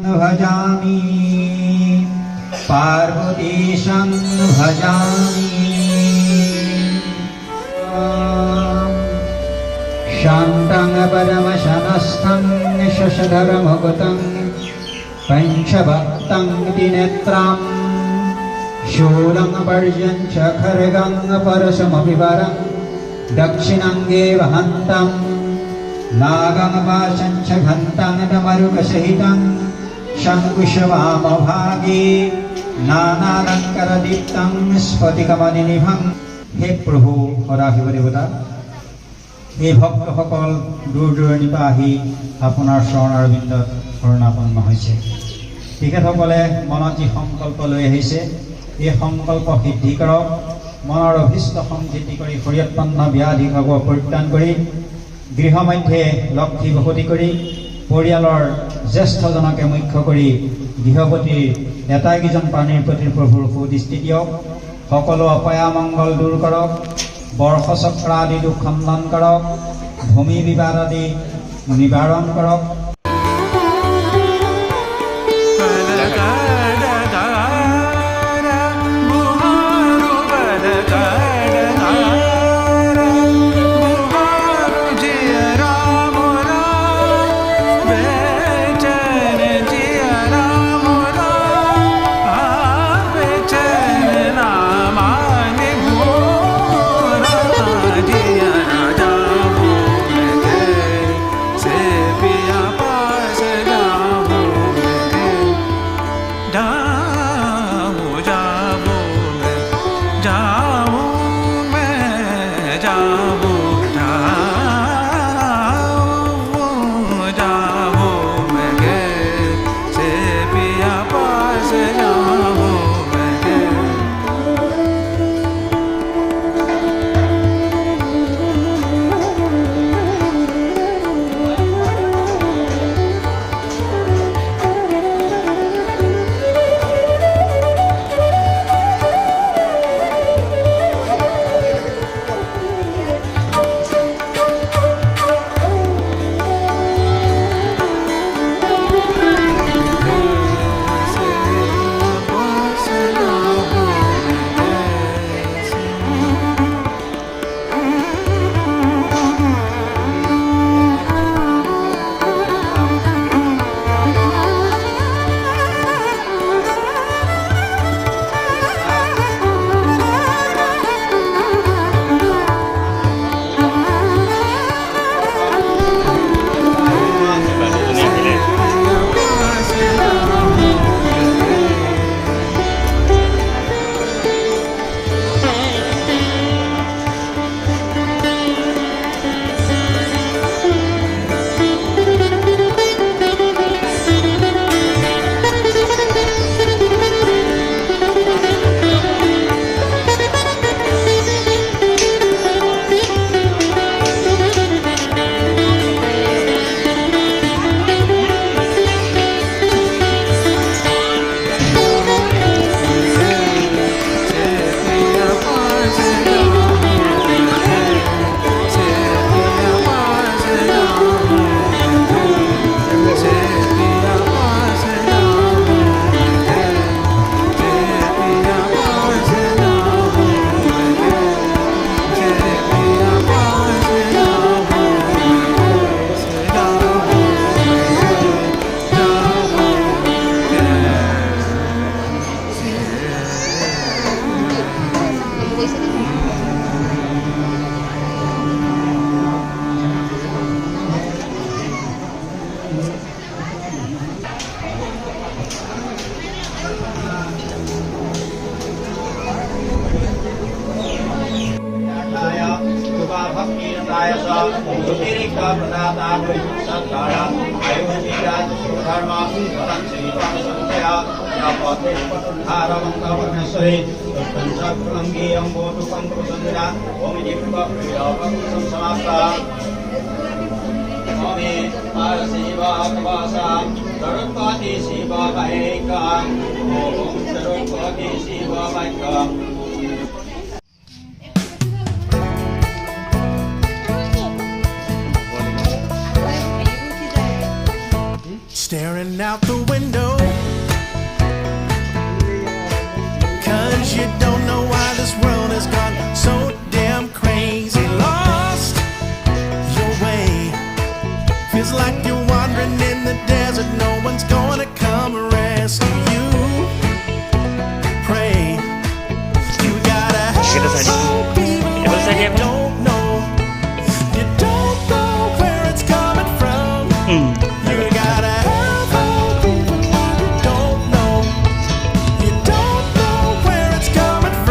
भजामि पार्वतीशं भजामि शान्तं परमशनस्थं शशधरमुकुतं पञ्चभक्तं त्रिनेत्रं शूलं पर्यं च खड्गं परशुमपि वरं दक्षिणाङ्गे वहन्तं नागं पाशं च घन्तं डमरुकसहितं शङ्कुशवामभागे नानालङ्कारदीप्तं स्फटिकमणिनिभं। हे প্ৰভু সদাশিৱ দেৱতা, এই ভক্তসকল দূৰ দূৰণিৰ পৰা আহি আপোনাৰ চৰণ অৰবিন্দত শৰণাপন্ন হৈছে। তেখেতসকলে মনত যি সংকল্প লৈ আহিছে, এই সংকল্প সিদ্ধি কৰক। মনৰ অভিষ্ট সংযুক্তি কৰি শৰীৰতপন্ন ব্যাধি ভাৱ পৰিত্ৰাণ কৰি গৃহমধ্যে লক্ষী বসতি কৰি পৰিয়ালৰ জ্যেষ্ঠজনকে মুখ্য কৰি গৃহপতিৰ এটাইকেইজন প্ৰাণীৰ প্ৰতি প্ৰভুৰ সুদৃষ্টি দিয়ক। সকলো অপয়া মংগল দূৰ কৰক। বৰ্ষচক্ৰ আদি দুখ খণ্ডন কৰক। ভূমি বিবাদ আদি নিবাৰণ কৰক। Staring out the window 'cause you don't know why this world has gone so damn crazy. Lost your way, feels like you